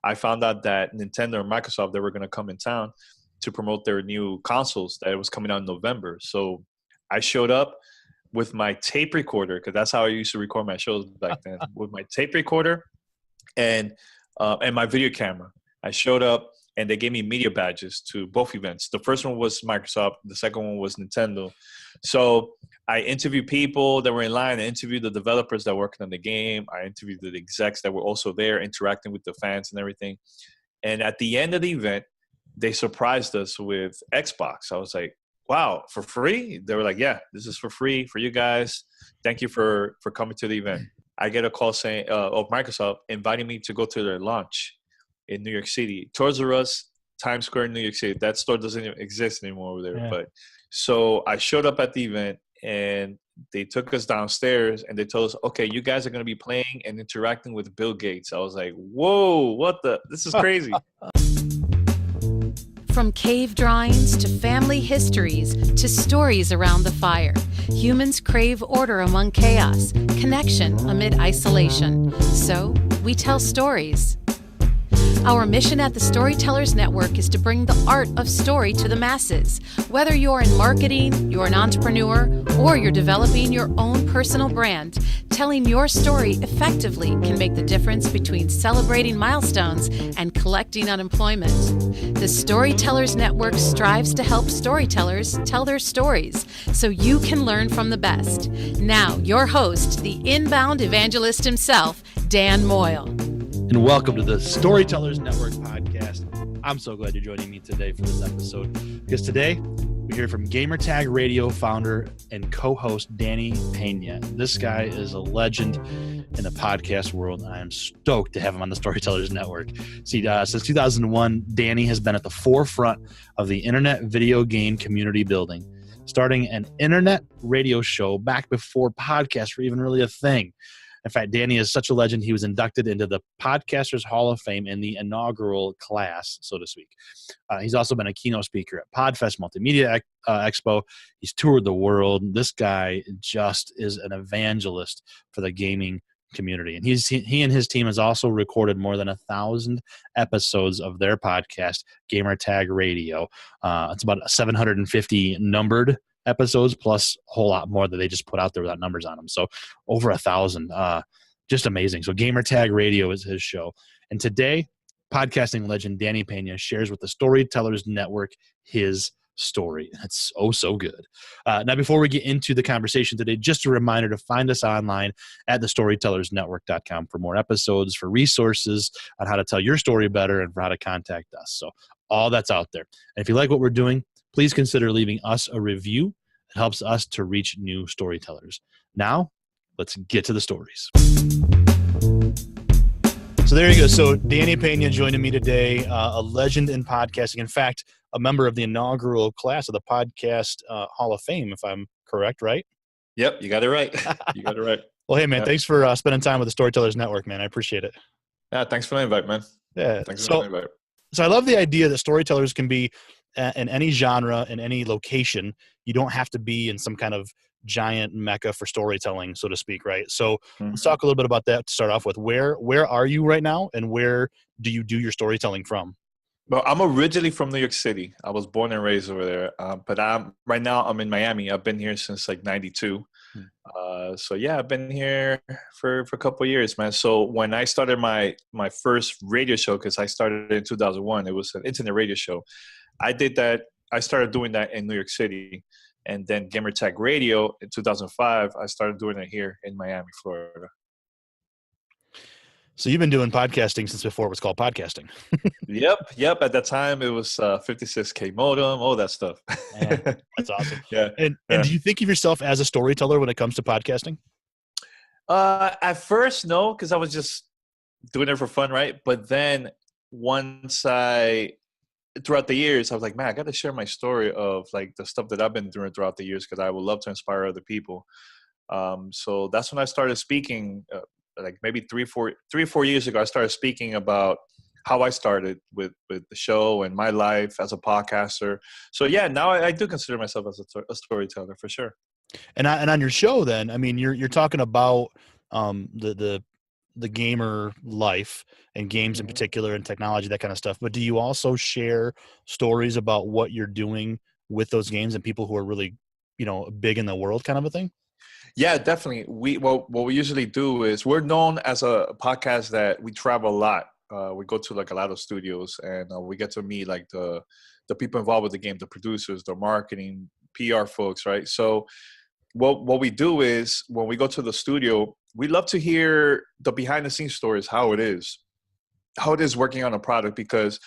I found out that Nintendo and Microsoft, they were going to come in town to promote their new consoles that was coming out in November. So I showed up with my tape recorder, because that's how I used to record my shows back then, with my tape recorder and my video camera. I showed up, and they gave me media badges to both events. The first one was Microsoft. The second one was Nintendo. So I interviewed people that were in line. I interviewed the developers that worked on the game. I interviewed the execs that were also there interacting with the fans and everything. And at the end of the event, they surprised us with Xbox. I was like, wow, for free? They were like, yeah, this is for free for you guys. Thank you for coming to the event. I get a call saying of Microsoft inviting me to go to their launch in New York City. Toys R Us, Times Square in New York City. That store doesn't even exist anymore over there. Yeah. But so I showed up at the event, and they took us downstairs, and they told us, okay, you guys are going to be playing and interacting with Bill Gates. I was like, whoa, this is crazy. From cave drawings to family histories to stories around the fire, humans crave order among chaos, connection amid isolation. So we tell stories. Our mission at the Storytellers Network is to bring the art of story to the masses. Whether you're in marketing, you're an entrepreneur, or you're developing your own personal brand, telling your story effectively can make the difference between celebrating milestones and collecting unemployment. The Storytellers Network strives to help storytellers tell their stories so you can learn from the best. Now, your host, the inbound evangelist himself, Dan Moyle. And welcome to the Storytellers Network podcast. I'm so glad you're joining me today for this episode, because today we hear from Gamertag Radio founder and co-host Danny Peña. This guy is a legend in the podcast world, and I am stoked to have him on the Storytellers Network. See, since 2001, Danny has been at the forefront of the internet video game community building, starting an internet radio show back before podcasts were even really a thing. In fact, Danny is such a legend, he was inducted into the Podcasters Hall of Fame in the inaugural class, so to speak. He's also been a keynote speaker at PodFest Multimedia Expo. He's toured the world. This guy just is an evangelist for the gaming community. And he and his team has also recorded more than 1,000 episodes of their podcast, Gamertag Radio. It's about 750 numbered episodes plus a whole lot more that they just put out there without numbers on them. So over 1,000, just amazing. So Gamertag Radio is his show. And today, podcasting legend Danny Peña shares with the Storytellers Network his story. That's so good. Now, before we get into the conversation today, just a reminder to find us online at thestorytellersnetwork.com for more episodes, for resources on how to tell your story better, and for how to contact us. So all that's out there. And if you like what we're doing, please consider leaving us a review. It helps us to reach new storytellers. Now, let's get to the stories. So there you go. So Danny Peña joining me today, a legend in podcasting. In fact, a member of the inaugural class of the Podcast Hall of Fame, if I'm correct, right? Yep, you got it right. You got it right. Well, hey, man, thanks for spending time with the Storytellers Network, man. I appreciate it. Yeah, thanks for the invite, man. Yeah. Thanks for the invite. So I love the idea that storytellers can be in any genre, in any location. You don't have to be in some kind of giant mecca for storytelling, so to speak, right? So let's talk a little bit about that to start off with. Where are you right now, and where do you do your storytelling from? Well, I'm originally from New York City. I was born and raised over there, but right now I'm in Miami. I've been here since like 92. So yeah, I've been here for a couple of years, man. So when I started my first radio show, because I started in 2001, it was an internet radio show. I started doing that in New York City. And then Gamertag Radio in 2005, I started doing it here in Miami, Florida. So you've been doing podcasting since before it was called podcasting. Yep. At that time, it was 56K modem, all that stuff. Man, that's awesome. Yeah. And do you think of yourself as a storyteller when it comes to podcasting? At first, no, because I was just doing it for fun, right? But then throughout the years, I was like, man, I got to share my story of like the stuff that I've been doing throughout the years, because I would love to inspire other people. So that's when I started speaking. Like maybe 3 or 4 years ago, I started speaking about how I started with the show and my life as a podcaster. So yeah, now I do consider myself as a storyteller for sure. And on your show, then, I mean, you're talking about the the gamer life and games in particular and technology, that kind of stuff. But do you also share stories about what you're doing with those games and people who are really, big in the world, kind of a thing? Yeah, definitely. What we usually do is we're known as a podcast that we travel a lot. We go to like a lot of studios, and we get to meet like the people involved with the game, the producers, the marketing, PR folks, right? So what we do is when we go to the studio, we love to hear the behind the scenes stories, how it is working on a product, because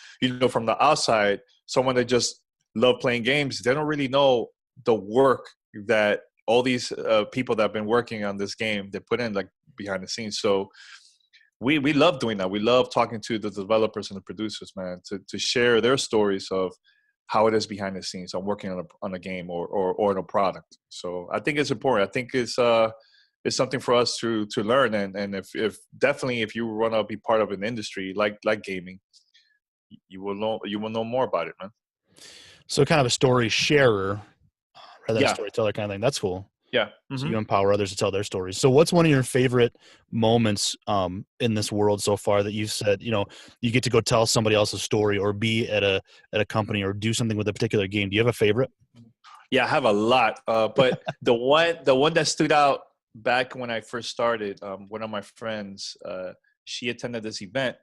from the outside, someone that just love playing games, they don't really know the work that all these people that have been working on this game, they put in like behind the scenes. So we love doing that. We love talking to the developers and the producers, man, to share their stories of how it is behind the scenes on working on a game or on a product. So I think it's important. I think it's something for us to learn. And if definitely, if you want to be part of an industry like gaming, you will know more about it, man. So kind of a story sharer rather than a storyteller kind of thing. That's cool. Yeah. Mm-hmm. So you empower others to tell their stories. So what's one of your favorite moments in this world so far that you've said, you get to go tell somebody else's story or be at a company or do something with a particular game? Do you have a favorite? Yeah, I have a lot. But the one that stood out back when I first started, one of my friends, she attended this event.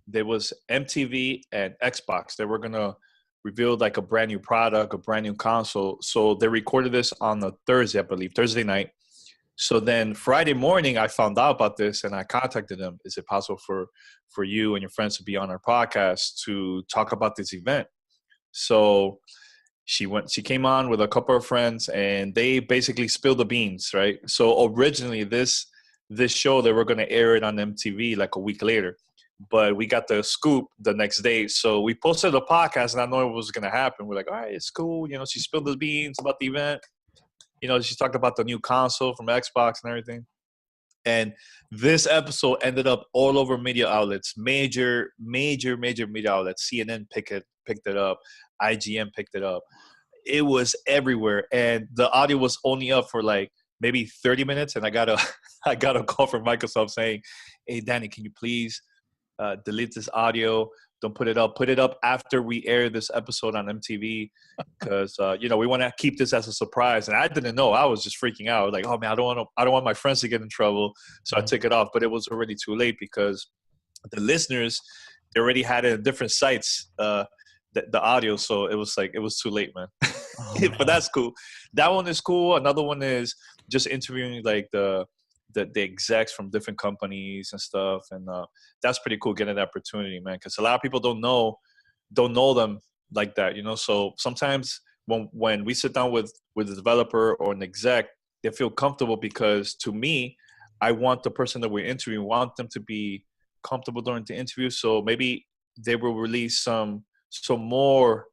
There was MTV and Xbox. They were going to reveal like a brand new product, a brand new console. So they recorded this on a Thursday, I believe, Thursday night. So then Friday morning, I found out about this and I contacted them. Is it possible for you and your friends to be on our podcast to talk about this event? So she came on with a couple of friends and they basically spilled the beans, right? So originally this show, they were going to air it on MTV like a week later. But we got the scoop the next day. So we posted a podcast and I know it was going to happen. We're like, all right, it's cool. She spilled the beans about the event. She talked about the new console from Xbox and everything. And this episode ended up all over media outlets, major media outlets. CNN picked it up. IGN picked it up. It was everywhere. And the audio was only up for like maybe 30 minutes. And I got a call from Microsoft saying, hey, Danny, can you please delete this audio, don't put it up. Put it up after we air this episode on MTV, because we want to keep this as a surprise. And I didn't know. I was just freaking out. Like, oh man, I don't want my friends to get in trouble. So I took it off. But it was already too late because the listeners, they already had it in different sites, the audio. So it was too late, man. Oh, but that's cool. That one is cool. Another one is just interviewing like the execs from different companies and stuff, and that's pretty cool, getting that opportunity, man, because a lot of people don't know them like that, so sometimes when we sit down with a developer or an exec, they feel comfortable, because to me, I want the person that we're interviewing, want them to be comfortable during the interview, so maybe they will release some more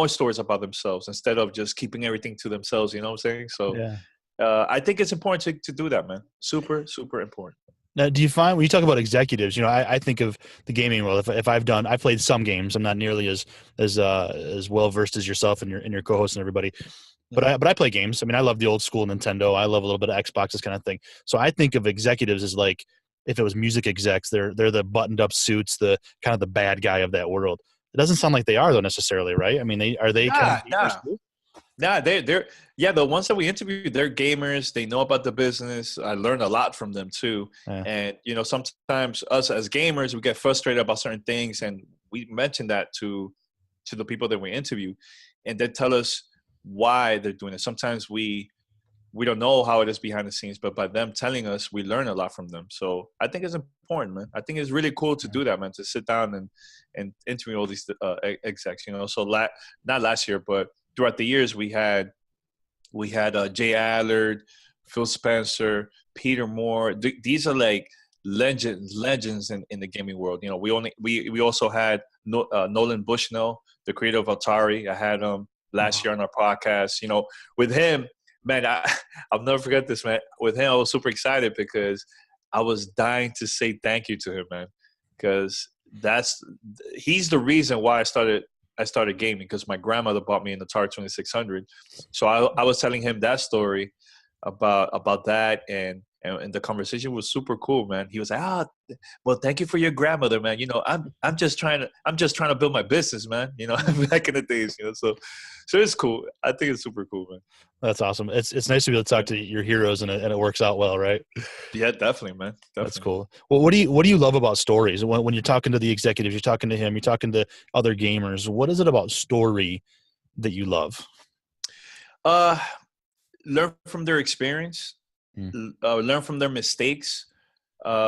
stories about themselves instead of just keeping everything to themselves, you know what I'm saying? So yeah. I think it's important to do that, man. Super, super important. Now, do you find when you talk about executives, I think of the gaming world. If I played some games, I'm not nearly as well versed as yourself and your co-host and everybody. But I play games. I mean, I love the old school Nintendo. I love a little bit of Xbox, this kind of thing. So I think of executives as like, if it was music execs, they're the buttoned up suits, the kind of the bad guy of that world. It doesn't sound like they are though necessarily, right? I mean, are they kind of gamers too? Nah, they're the ones that we interview, they're gamers. They know about the business. I learned a lot from them too. Yeah. And sometimes us as gamers, we get frustrated about certain things, and we mention that to the people that we interview, and they tell us why they're doing it. Sometimes we don't know how it is behind the scenes, but by them telling us, we learn a lot from them. So I think it's important, man. I think it's really cool to do that, man, to sit down and interview all these execs, So not last year, but throughout the years, we had Jay Allard, Phil Spencer, Peter Moore. These are like legends in the gaming world. We also had Nolan Bushnell, the creator of Atari. I had him last year on our podcast. With him, man, I'll never forget this, man. With him, I was super excited because I was dying to say thank you to him, man, because he's the reason why I started gaming, because my grandmother bought me an Atari 2600. So I was telling him that story about that, and And the conversation was super cool, man. He was like, well, thank you for your grandmother, man. You know, I'm just trying to build my business, man. You know, back in the days, you know, so it's cool. I think it's super cool, man. That's awesome. It's nice to be able to talk to your heroes and it works out well, right? Yeah, definitely, man. Definitely. That's cool. Well, what do you love about stories? When you're talking to the executives, you're talking to him, you're talking to other gamers. What is it about story that you love? Learn from their experience. Learn from their mistakes.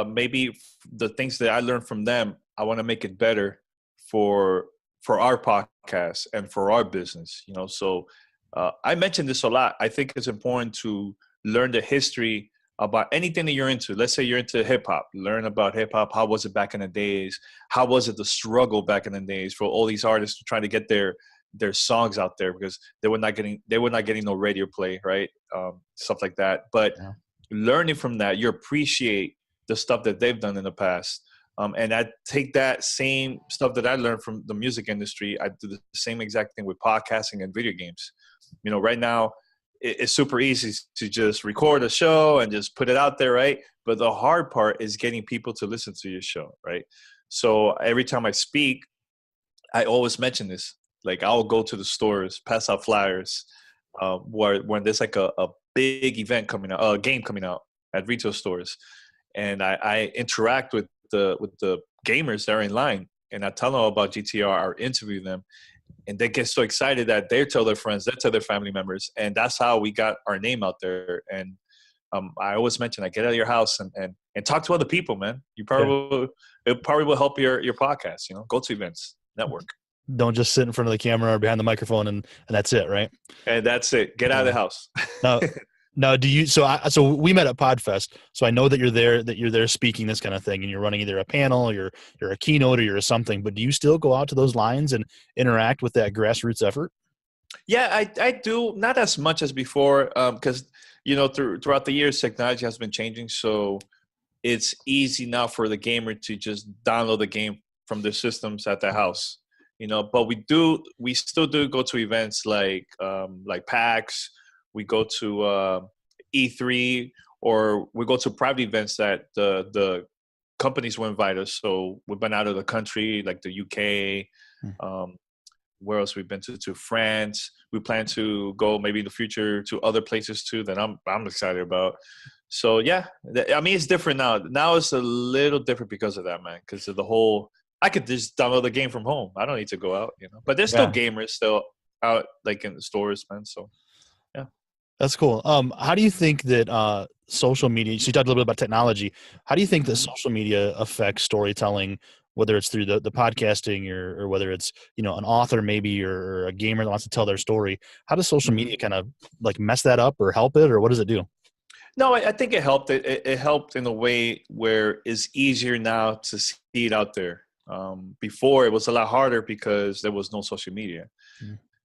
Maybe the things that I learned from them, I want to make it better for our podcast and for our business. You know, so I mentioned this a lot. I think it's important to learn the history about anything that you're into. Let's say you're into hip hop. Learn about hip hop. How was it back in the days? How was it the struggle back in the days for all these artists trying to get their songs out there because they were not getting no radio play, right? Stuff like that. But learning from that, you appreciate the stuff that they've done in the past. And I take that same stuff that I learned from the music industry. I do the same exact thing with podcasting and video games. You know, right now it's super easy to just record a show and just put it out there, right? But the hard part is getting people to listen to your show, right? So every time I speak, I always mention this. Like I'll go to the stores, pass out flyers, when there's like a big event coming out, a game coming out at retail stores, and I interact with the gamers that are in line, and I tell them about GTR, I interview them, and they get so excited that they tell their friends, they tell their family members, and that's how we got our name out there. And I always mention, get out of your house and talk to other people, man. It probably will help your podcast. You know, go to events, network. Don't just sit in front of the camera or behind the microphone and that's it, right? And that's it. Get out of the house. Now, do you? So we met at Podfest. So I know that you're there speaking this kind of thing, and you're running either a panel, or you're a keynote, or you're something. But do you still go out to those lines and interact with that grassroots effort? Yeah, I do. Not as much as before, because you know throughout the years, technology has been changing. So it's easy now for the gamer to just download the game from their systems at their house. You know, but we still do go to events like PAX. We go to E3, or we go to private events that the companies will invite us. So we've been out of the country, like the UK. Where else we've been to France. We plan to go maybe in the future to other places too that I'm excited about. So yeah, I mean it's different now. Now it's a little different because of that, man. Because of the whole. I could just download the game from home. I don't need to go out, you know. But there's still gamers still out, like in the stores, man. So, yeah, that's cool. How do you think that social media? So you talked a little bit about technology. How do you think that social media affects storytelling? Whether it's through the podcasting or whether it's an author maybe or a gamer that wants to tell their story. How does social media kind of like mess that up or help it, or what does it do? No, I think it helped. It helped in a way where it's easier now to see it out there. Before it was a lot harder because there was no social media.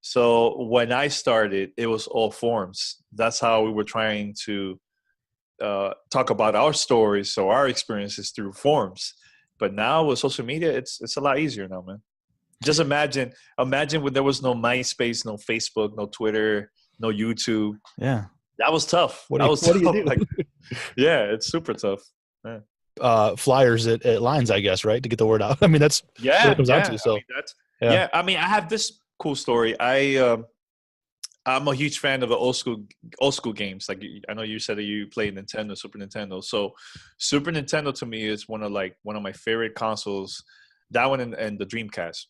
So when I started, it was all forums. That's how we were trying to talk about our stories, so our experiences through forums. But now with social media, it's a lot easier now, man. Just imagine when there was no MySpace, no Facebook, no Twitter, no YouTube. Yeah, that was tough. What do you do? Like, yeah, it's super tough. Yeah. Flyers at lines, I guess, right, to get the word out. I mean, that's what it comes out to. So I mean, I have this cool story. I'm a huge fan of the old school games. Like I know you said that you played Nintendo, Super Nintendo. So Super Nintendo to me is one of my favorite consoles. That one and the Dreamcast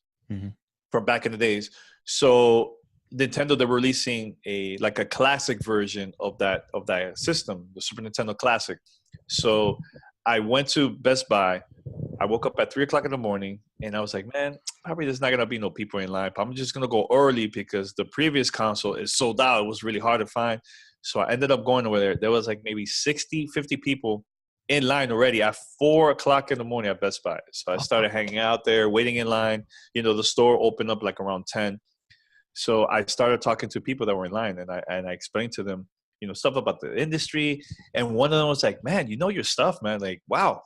from back in the days. So Nintendo, they're releasing a classic version of that system, the Super Nintendo Classic. So I went to Best Buy. I woke up at 3:00 in the morning, and I was like, man, probably there's not going to be no people in line. But I'm just going to go early because the previous console is sold out. It was really hard to find. So I ended up going over there. There was like maybe 60, 50 people in line already at 4:00 in the morning at Best Buy. So I started hanging out there, waiting in line. You know, the store opened up like around 10. So I started talking to people that were in line, and I explained to them, stuff about the industry. And one of them was like, man, you know your stuff, man. Like, wow,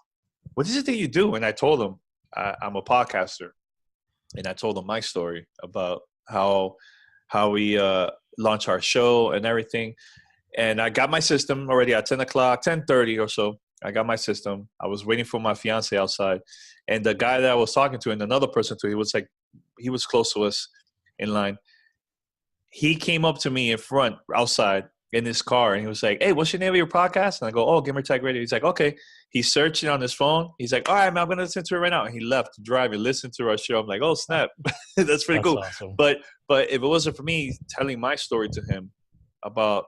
what is it that you do? And I told them I'm a podcaster. And I told them my story about how we launch our show and everything. And I got my system already at 10 o'clock, 10:30 or so. I got my system. I was waiting for my fiance outside. And the guy that I was talking to and another person too, he was close to us in line. He came up to me in front, outside, in his car, and he was like, "Hey, what's your name of your podcast?" And I go, "Oh, Gamertag Radio." He's like, "Okay." He's searching on his phone. He's like, "All right, man, I'm going to listen to it right now." And he left to drive and listen to our show. I'm like, "Oh, snap." That's pretty cool. Awesome. But if it wasn't for me telling my story to him about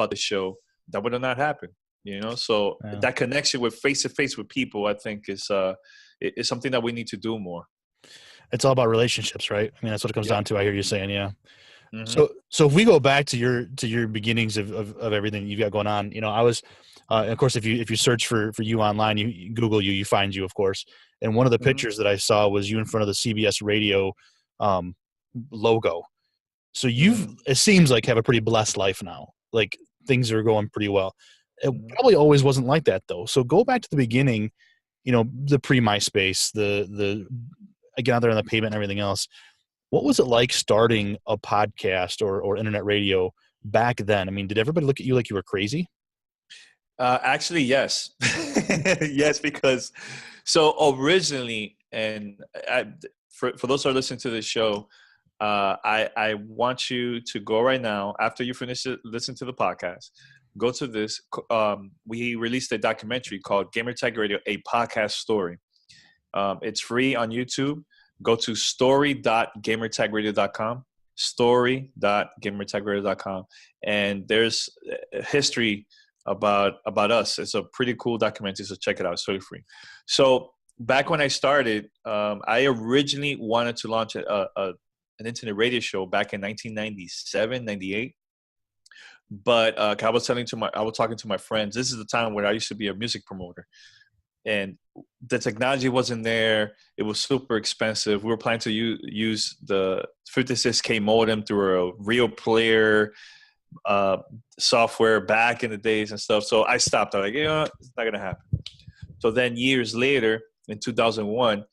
the show, that would have not happened. So that connection with face-to-face with people, I think is something that we need to do more. It's all about relationships, right? I mean, that's what it comes down to. I hear you saying, yeah. Mm-hmm. So if we go back to your beginnings of everything you've got going on, I was, and of course, if you search for you online, you Google you find you, of course. And one of the pictures that I saw was you in front of the CBS radio logo. So it seems like have a pretty blessed life now. Like things are going pretty well. It probably always wasn't like that though. So go back to the beginning, the pre-MySpace, the again out there on the pavement and everything else. What was it like starting a podcast or internet radio back then? I mean, did everybody look at you like you were crazy? Actually, yes. Yes, because so originally, and for those who are listening to this show, I want you to go right now, after you finish listen to the podcast, go to this. We released a documentary called Gamertag Radio, a podcast story. It's free on YouTube. Go to story.gamertagradio.com, story.gamertagradio.com, and there's a history about us. It's a pretty cool documentary, so check it out. It's totally free. So back when I started, I originally wanted to launch an internet radio show back in 1997, 98. But I was talking to my friends. This is the time where I used to be a music promoter. And the technology wasn't there. It was super expensive. We were planning to use the 56K modem through a real player software back in the days and stuff. So I stopped. I was like, it's not going to happen. So then years later, in 2001,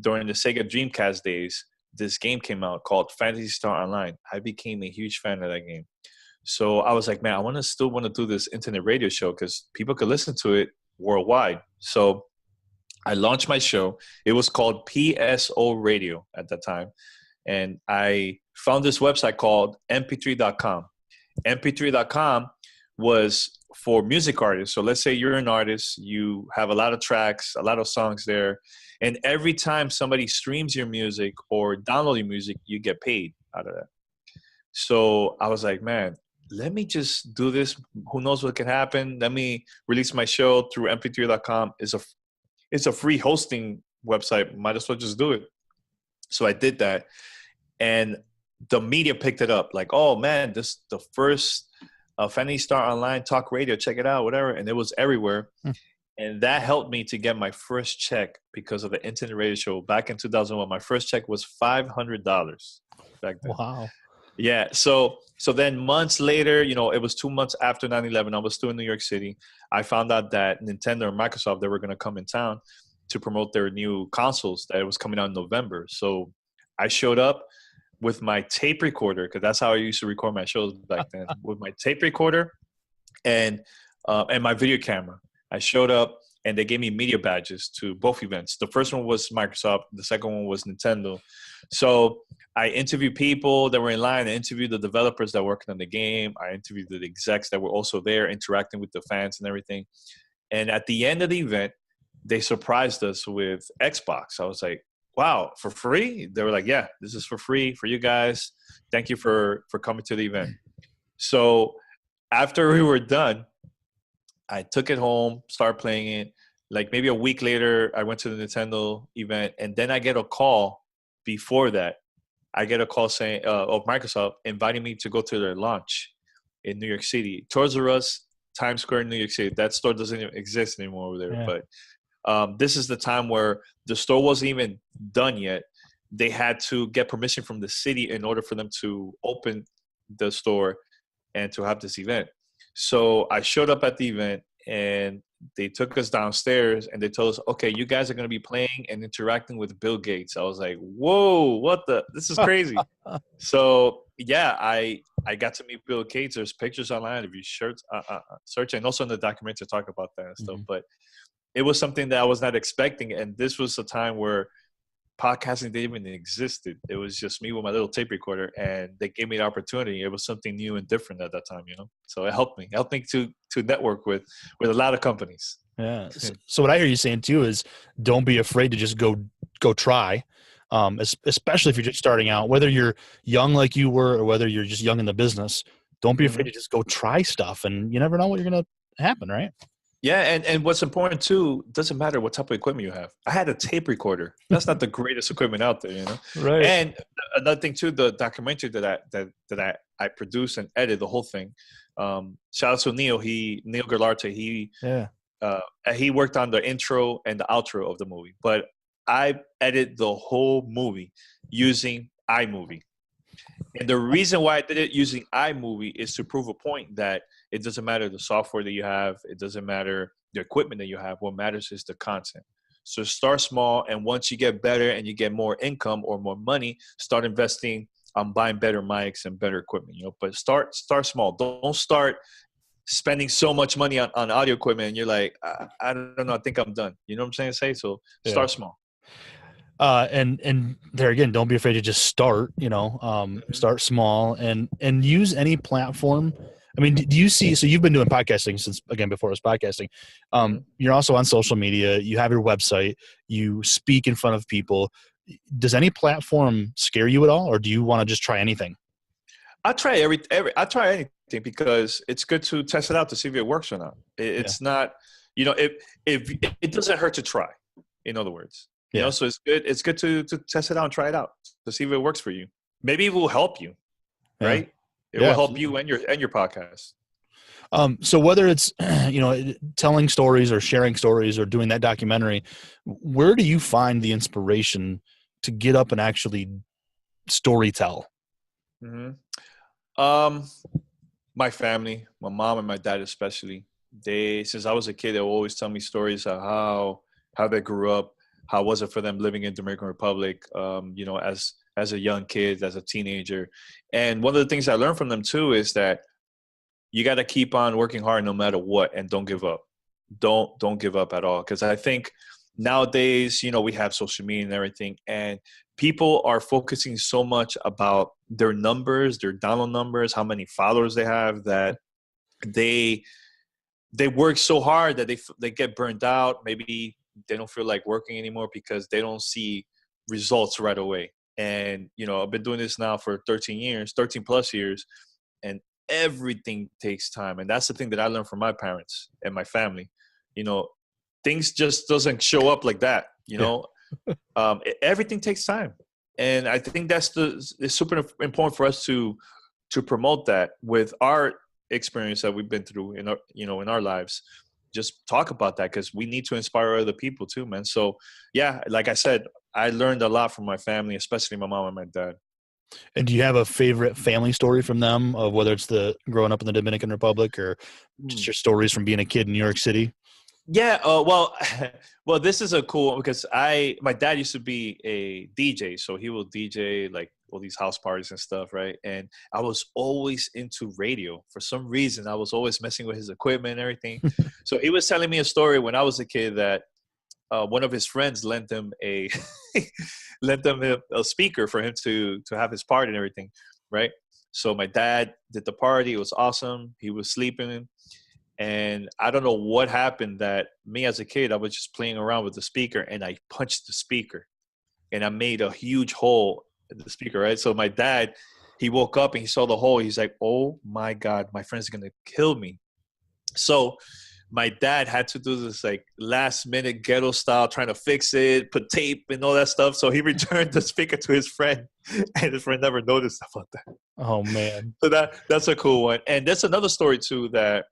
during the Sega Dreamcast days, this game came out called Phantasy Star Online. I became a huge fan of that game. So I was like, man, I still want to do this internet radio show because people could listen to it worldwide. So I launched my show. It was called PSO Radio at that time. And I found this website called mp3.com. mp3.com was for music artists. So let's say you're an artist, you have a lot of tracks, a lot of songs there. And every time somebody streams your music or download your music, you get paid out of that. So I was like, man, let me just do this. Who knows what can happen? Let me release my show through mp3.com. It's a free hosting website. Might as well just do it. So I did that. And the media picked it up. Like, oh, man, this is the first Fantasy Star Online talk radio. Check it out, whatever. And it was everywhere. And that helped me to get my first check because of the internet radio show back in 2001. My first check was $500 back then. Wow. Yeah. So then months later, it was 2 months after 9/11. I was still in New York City. I found out that Nintendo and Microsoft, they were going to come in town to promote their new consoles that was coming out in November. So I showed up with my tape recorder, because that's how I used to record my shows back then, with my tape recorder and my video camera. I showed up and they gave me media badges to both events. The first one was Microsoft. The second one was Nintendo. So I interviewed people that were in line. I interviewed the developers that were working on the game. I interviewed the execs that were also there interacting with the fans and everything. And at the end of the event, they surprised us with Xbox. I was like, wow, for free? They were like, yeah, this is for free for you guys. Thank you for coming to the event. So after we were done, I took it home, started playing it. Like maybe a week later, I went to the Nintendo event, and then I get a call before that. I get a call saying of Microsoft inviting me to go to their launch in New York City. Toys R Us, Times Square in New York City. That store doesn't even exist anymore over there. Yeah. But this is the time where the store wasn't even done yet. They had to get permission from the city in order for them to open the store and to have this event. So I showed up at the event, and they took us downstairs, and they told us, okay, you guys are going to be playing and interacting with Bill Gates. I was like, whoa, this is crazy. So yeah, I got to meet Bill Gates. There's pictures online if you search, and also in the documentary talk about that and stuff. Mhm. But it was something that I was not expecting, and this was a time where podcasting didn't even existed. It was just me with my little tape recorder, and they gave me the opportunity. It was something new and different at that time, So it helped me to network with a lot of companies. Yeah. So what I hear you saying too is don't be afraid to just go try. Especially if you're just starting out, whether you're young like you were or whether you're just young in the business, don't be afraid to just go try stuff, and you never know what you're going to happen, right? Yeah, and what's important too, doesn't matter what type of equipment you have. I had a tape recorder. That's not the greatest equipment out there, Right. And another thing too, the documentary that I produced and edited the whole thing. Shout out to Neil Galarte. He worked on the intro and the outro of the movie, but I edited the whole movie using iMovie. And the reason why I did it using iMovie is to prove a point that it doesn't matter the software that you have. It doesn't matter the equipment that you have. What matters is the content. So start small, and once you get better and you get more income or more money, start investing on buying better mics and better equipment, But start small. Don't start spending so much money on audio equipment and you're like, I don't know, I think I'm done. You know what I'm saying? So start small. And there again, don't be afraid to just start, start small and use any platform. I mean, do you see, so you've been doing podcasting since, again, before it was podcasting. You're also on social media. You have your website. You speak in front of people. Does any platform scare you at all, or do you want to just try anything? I try anything because it's good to test it out to see if it works or not. It's not, if it doesn't hurt to try, in other words. So it's good to test it out and try it out to see if it works for you. Maybe it will help you, right? It will help you and your podcast. So whether it's, telling stories or sharing stories or doing that documentary, where do you find the inspiration to get up and actually storytell? My family, my mom and my dad especially, since I was a kid, they would always tell me stories of how they grew up. How was it for them living in the Dominican Republic, as a young kid, as a teenager? And one of the things I learned from them too is that you got to keep on working hard no matter what, and don't give up. Don't give up at all. Because I think nowadays, we have social media and everything, and people are focusing so much about their numbers, their download numbers, how many followers they have, that they work so hard that they get burned out. Maybe they don't feel like working anymore because they don't see results right away. And, I've been doing this now for 13 plus years, and everything takes time. And that's the thing that I learned from my parents and my family. Things just doesn't show up like that, everything takes time. And I think it's super important for us to promote that with our experience that we've been through in our lives. Just talk about that, because we need to inspire other people too, man. So yeah, like I said, I learned a lot from my family, especially my mom and my dad. And do you have a favorite family story from them, of whether it's the growing up in the Dominican Republic or just your stories from being a kid in New York City? Yeah. Well, this is a cool one because my dad used to be a DJ, so he will DJ like all these house parties and stuff, right? And I was always into radio. For some reason, I was always messing with his equipment and everything. So he was telling me a story when I was a kid that one of his friends lent him a speaker for him to have his party and everything, right? So my dad did the party. It was awesome. He was sleeping. And I don't know what happened, that me as a kid, I was just playing around with the speaker and I punched the speaker and I made a huge hole in the speaker, right? So my dad, he woke up and he saw the hole. He's like, oh my God, my friend's going to kill me. So my dad had to do this like last minute ghetto style, trying to fix it, put tape and all that stuff. So he returned the speaker to his friend, and his friend never noticed about that. Oh man. So that's a cool one. And there's another story too that,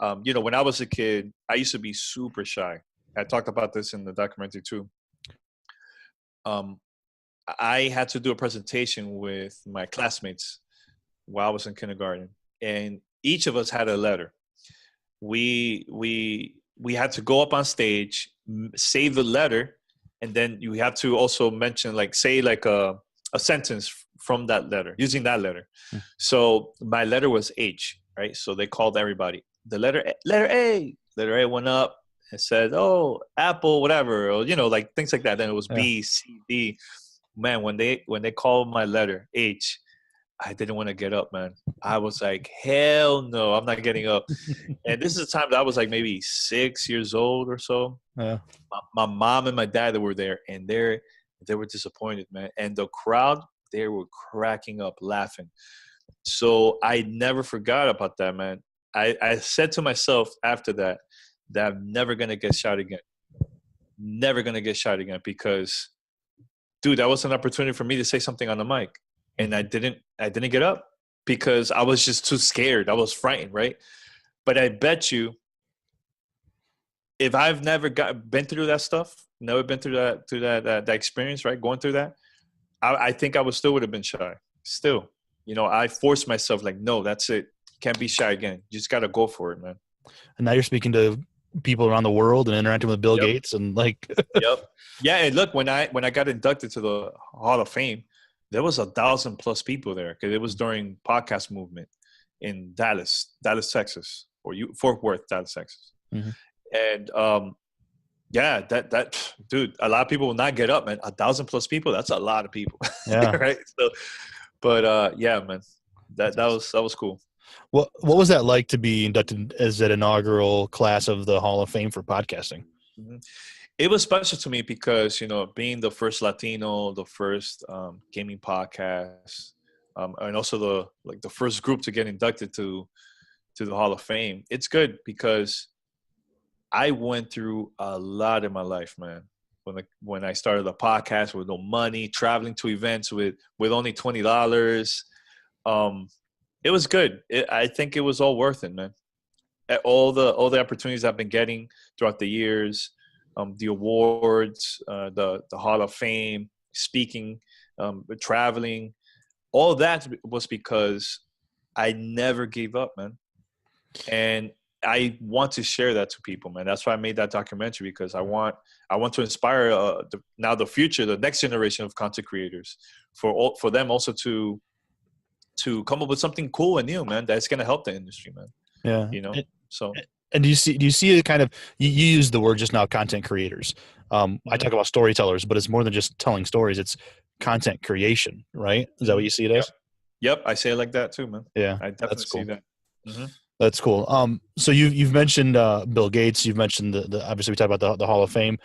when I was a kid, I used to be super shy. I talked about this in the documentary too. I had to do a presentation with my classmates while I was in kindergarten, and each of us had a letter. We had to go up on stage, say the letter, and then you have to also mention, like, say like a sentence from that letter, using that letter. So my letter was H, right? So they called everybody. The letter A went up and said, "Oh, Apple, whatever," or like things like that. Then it was B, C, D. Man, when they called my letter H, I didn't want to get up, man. I was like, hell no, I'm not getting up. And this is the time that I was like maybe 6 years old or so. Yeah. My mom and my dad were there, and they were disappointed, man. And the crowd, they were cracking up, laughing. So I never forgot about that, man. I said to myself after that I'm never going to get shot again. Never going to get shot again because, dude, that was an opportunity for me to say something on the mic. And I didn't get up because I was just too scared. I was frightened, right? But I bet you, if I've never been through that stuff, never been through that experience, right? Going through that, I think I would have been shy. Still, I forced myself like, no, that's it. Can't be shy again. You just got to go for it, man. And now you're speaking to people around the world and interacting with Bill Gates and like. Yep. Yeah, and look, when I got inducted to the Hall of Fame, there was 1,000+ people there because it was during podcast movement in Dallas, Texas, or Fort Worth, Dallas, Texas. Mm-hmm. And yeah, that dude, a lot of people will not get up, man. 1,000+ people, that's a lot of people. Yeah. Right. So, but yeah, man, that was cool. What was that like to be inducted as an inaugural class of the Hall of Fame for podcasting? Mm-hmm. It was special to me because, being the first Latino, the first gaming podcast, and also the first group to get inducted to the Hall of Fame. It's good because I went through a lot in my life, man. When I started the podcast with no money, traveling to events with only $20, it was good. I think it was all worth it, man. All the opportunities I've been getting throughout the years. The awards, the Hall of Fame, speaking, traveling, all that was because I never gave up, man. And I want to share that to people, man. That's why I made that documentary because I want to inspire the future, the next generation of content creators, for them also to come up with something cool and new, man. That's gonna help the industry, man. Yeah, So. And do you see it kind of, you use the word just now, content creators. I talk about storytellers, but it's more than just telling stories. It's content creation, right? Is that what you see it as? Yep. I say it like that too, man. Yeah. I definitely see that. Mm-hmm. That's cool. So you've mentioned Bill Gates. You've mentioned the obviously we talked about the Hall of Fame.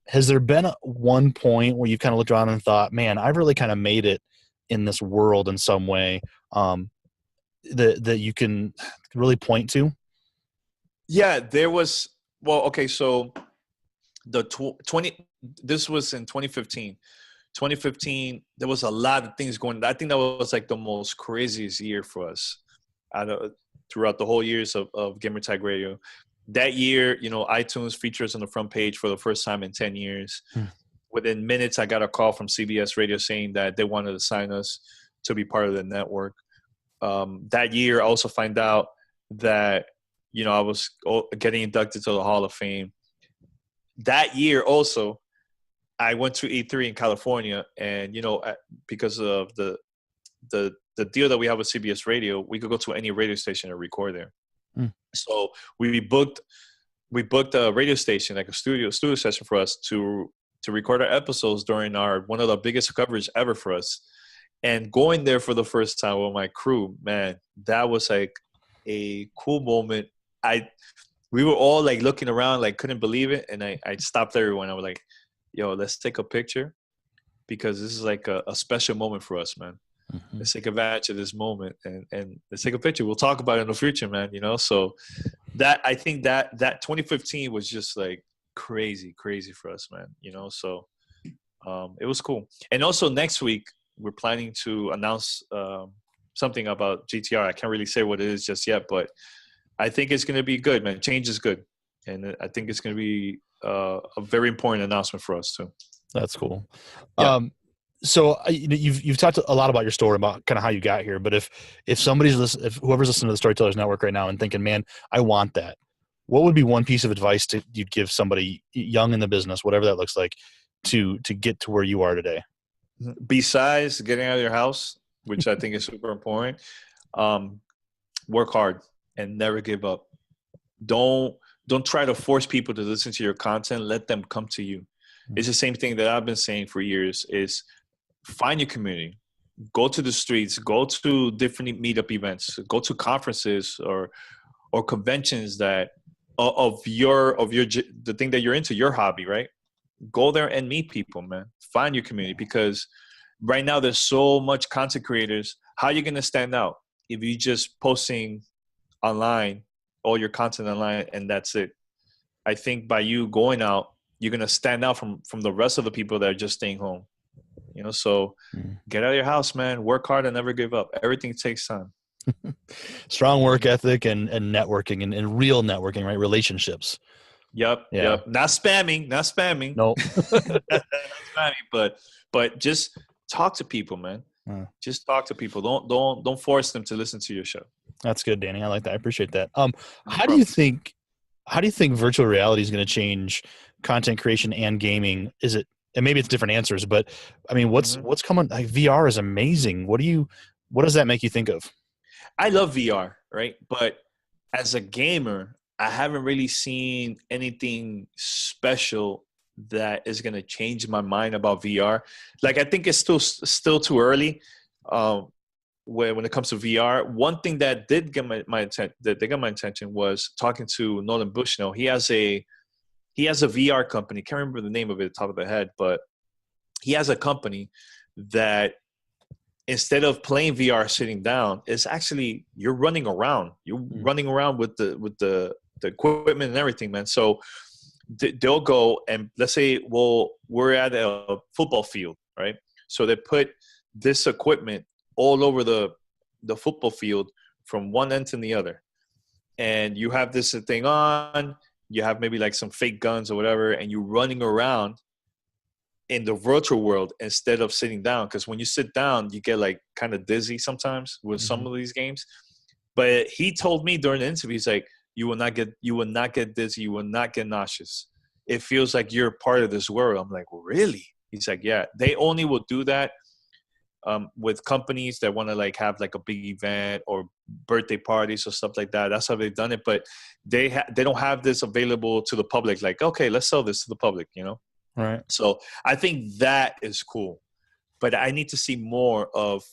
Has there been one point where you've kind of looked around and thought, man, I've really kind of made it in this world in some way that you can really point to? Yeah, there was. Well, okay, so this was in 2015. 2015, there was a lot of things going. I think that was like the most craziest year for us throughout the whole years of Gamertag Radio. That year, iTunes features on the front page for the first time in 10 years. Within minutes, I got a call from CBS Radio saying that they wanted to sign us to be part of the network. That year, I also find out that I was getting inducted to the Hall of Fame. That year also, I went to E3 in California, and because of the deal that we have with CBS Radio, we could go to any radio station and record there. So we booked a radio station, like a studio session for us to record our episodes during one of the biggest coverage ever for us. And going there for the first time with my crew, man, that was like a cool moment. We were all like looking around, like couldn't believe it. And I stopped everyone. I was like, yo, let's take a picture because this is like a special moment for us, man. Mm-hmm. Let's take advantage of this moment and let's take a picture. We'll talk about it in the future, man. So that, I think that 2015 was just like crazy for us, man. So it was cool. And also next week, we're planning to announce something about GTR. I can't really say what it is just yet, but I think it's going to be good, man. Change is good. And I think it's going to be a very important announcement for us too. That's cool. Yeah. So you've talked a lot about your story, about kind of how you got here. But if if whoever's listening to the Storytellers Network right now and thinking, man, I want that, what would be one piece of advice you'd give somebody young in the business, whatever that looks like, to get to where you are today? Besides getting out of your house, which I think is super important. Work hard and never give up. Don't try to force people to listen to your content. Let them come to you. It's the same thing that I've been saying for years, is find your community. Go to the streets, go to different meetup events, go to conferences or conventions that of the thing that you're into, your hobby, right? Go there and meet people, man. Find your community, because right now there's so much content creators. How are you going to stand out if you just posting online, all your content online, and that's it? I think by you going out, you're going to stand out from the rest of the people that are just staying home. So get out of your house, man. Work hard and never give up. Everything takes time. Strong work ethic and networking and real networking, right? Relationships. Yep. Not spamming. Nope. Not spamming, but just talk to people, man. Just talk to people. Don't force them to listen to your show. That's good, Danny. I like that. I appreciate that. How do you think virtual reality is going to change content creation and gaming? And maybe it's different answers, but I mean, what's coming? Like, VR is amazing. What does that make you think of? I love VR, right? But as a gamer, I haven't really seen anything special that is going to change my mind about VR. Like, I think it's still too early when it comes to VR. One thing that did get my attention was talking to Nolan Bushnell. He has a VR company. Can't remember the name of it at the top of the head, but he has a company that instead of playing VR sitting down, it's actually you're running around. You're running around with the equipment and everything, man. So they'll go and let's say, we're at a football field, right? So they put this equipment all over the football field from one end to the other, and you have this thing on. You have maybe like some fake guns or whatever, and you're running around in the virtual world instead of sitting down. Because when you sit down, you get like kind of dizzy sometimes with some of these games. But he told me during the interview, he's like, you will not get dizzy. You will not get nauseous. It feels like you're part of this world. I'm like, really? He's like, yeah. They only will do that with companies that want to like have like a big event or birthday parties or stuff like that. That's how they've done it. But they don't have this available to the public. Like, okay, let's sell this to the public, Right. So I think that is cool. But I need to see more of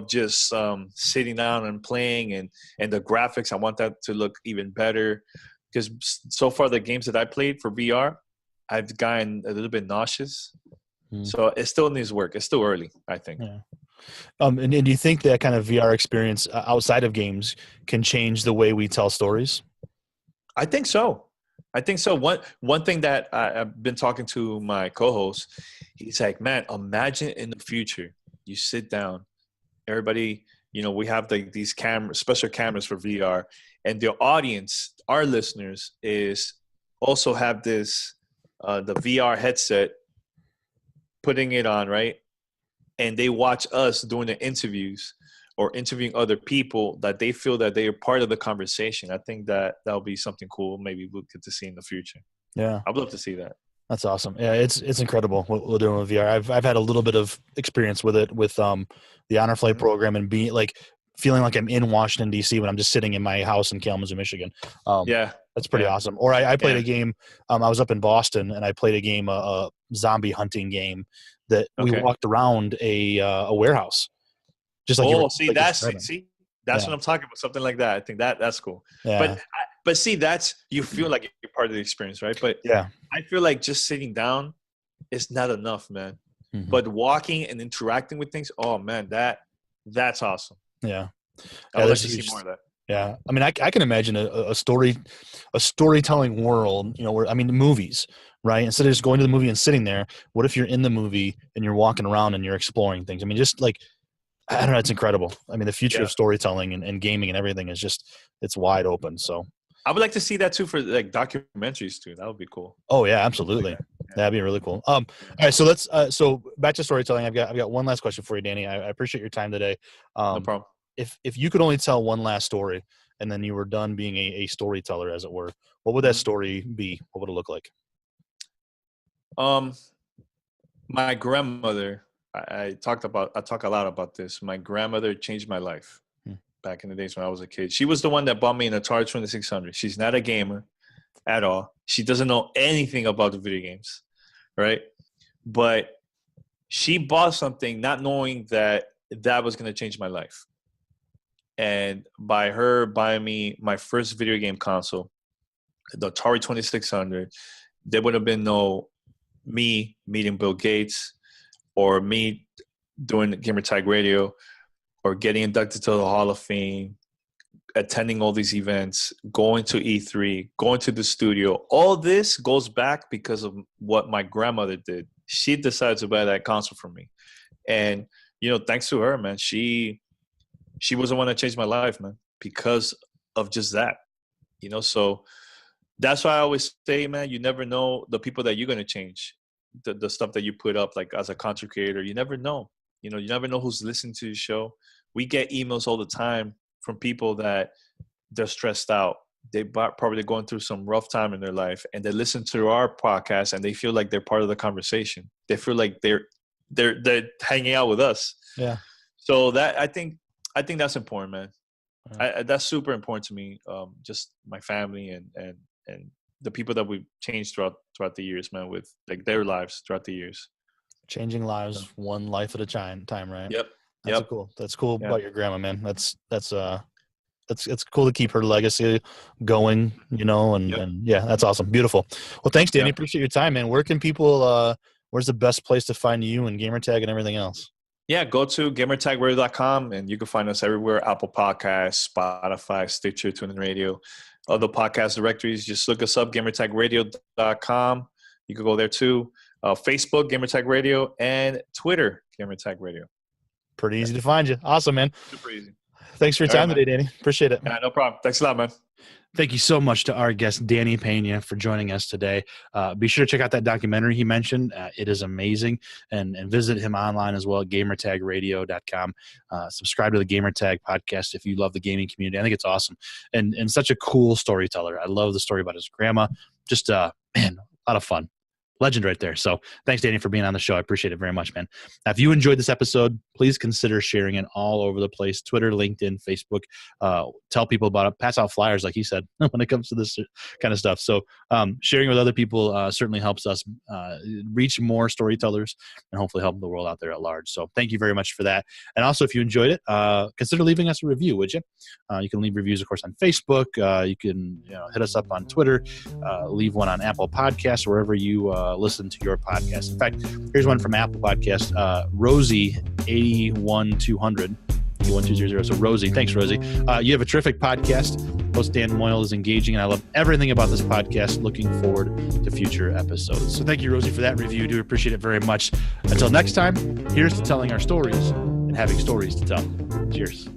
just sitting down and playing and the graphics. I want that to look even better, because so far the games that I played for VR, I've gotten a little bit nauseous. So it still needs work. It's still early, I think. Yeah. And do you think that kind of VR experience outside of games can change the way we tell stories? I think so. One thing that I've been talking to my co-host, he's like, man, imagine in the future, you sit down, everybody, we have like these special cameras for VR, and the audience, our listeners, is also have this, the VR headset, putting it on, right? And they watch us doing the interviews or interviewing other people that they feel that they are part of the conversation. I think that'll be something cool. Maybe we'll get to see in the future. Yeah. I'd love to see that. That's awesome. Yeah, it's incredible what we're doing with VR. I've had a little bit of experience with it with the Honor Flight program, and being like feeling like I'm in Washington D.C. when I'm just sitting in my house in Kalamazoo, Michigan. That's pretty awesome. Or I played a game. I was up in Boston and I played a game, a zombie hunting game that we walked around a warehouse. Just like that's what I'm talking about. Something like that. I think that's cool. Yeah. But see, you feel like you're part of the experience, right? But yeah, I feel like just sitting down is not enough, man. Mm-hmm. But walking and interacting with things, oh man, that's awesome. Yeah. I'd like to see more of that. Yeah. I mean, I can imagine a storytelling world, where, movies, right? Instead of just going to the movie and sitting there, what if you're in the movie and you're walking around and you're exploring things? I mean, just like, I don't know, it's incredible. I mean, the future of storytelling and gaming and everything is it's wide open. So I would like to see that too for like documentaries too. That would be cool. Oh yeah, absolutely. Yeah. That'd be really cool. All right, so let's so back to storytelling. I've got one last question for you, Danny. I appreciate your time today. No problem. If you could only tell one last story and then you were done being a storyteller, as it were, what would that story be? What would it look like? My grandmother I talk a lot about this. My grandmother changed my life back in the days when I was a kid. She was the one that bought me an Atari 2600. She's not a gamer at all. She doesn't know anything about the video games, right? But she bought something not knowing that was going to change my life. And by her buying me my first video game console, the Atari 2600, there would have been no me meeting Bill Gates or me doing Gamertag Radio or getting inducted to the Hall of Fame, attending all these events, going to E3, going to the studio. All this goes back because of what my grandmother did. She decided to buy that console for me. And, thanks to her, man, she was the one that changed my life, man, because of just that, so that's why I always say, man, you never know the people that you're going to change, the stuff that you put up, like as a content creator. You never know, you never know who's listening to the show. We get emails all the time from people that they're stressed out. They probably going through some rough time in their life, and they listen to our podcast and they feel like they're part of the conversation. They feel like they're hanging out with us. Yeah. So that I think that's important, man. That's super important to me. Just my family and the people that we've changed throughout the years, man, with like their lives throughout the years. Changing lives one life at a time, right? Yep. That's cool about your grandma, man. It's cool to keep her legacy going, and yeah, that's awesome. Beautiful. Well, thanks, Danny. Appreciate your time, man. Where can people, where's the best place to find you and Gamertag and everything else? Yeah, go to gamertagradio.com and you can find us everywhere: Apple Podcasts, Spotify, Stitcher, TuneIn Radio, other podcast directories. Just look us up, gamertagradio.com. You can go there too. Facebook, Gamertag Radio, and Twitter, Gamertag Radio. Pretty easy to find you. Awesome, man. Super easy. Thanks for your time today, Danny. Appreciate it. Yeah, no problem. Thanks a lot, man. Thank you so much to our guest, Danny Peña, for joining us today. Be sure to check out that documentary he mentioned. It is amazing. And visit him online as well at gamertagradio.com. Subscribe to the Gamertag podcast if you love the gaming community. I think it's awesome. And such a cool storyteller. I love the story about his grandma. Just, man, a lot of fun. Legend right there. So thanks, Danny, for being on the show. I appreciate it very much, man. Now, if you enjoyed this episode, please consider sharing it all over the place: Twitter, LinkedIn, Facebook. Tell people about it. Pass out flyers, like he said, when it comes to this kind of stuff. So sharing with other people certainly helps us reach more storytellers and hopefully help the world out there at large. So thank you very much for that. And also, if you enjoyed it, consider leaving us a review, would you? You can leave reviews, of course, on Facebook. You can hit us up on Twitter. Leave one on Apple Podcasts, wherever you listen to your podcast. In fact, here's one from Apple Podcast. Rosie 81200. 1200. So Rosie, thanks, Rosie. You have a terrific podcast. Host Dan Moyle is engaging, and I love everything about this podcast. Looking forward to future episodes. So thank you, Rosie, for that review. Do appreciate it very much. Until next time, here's to telling our stories and having stories to tell. Cheers.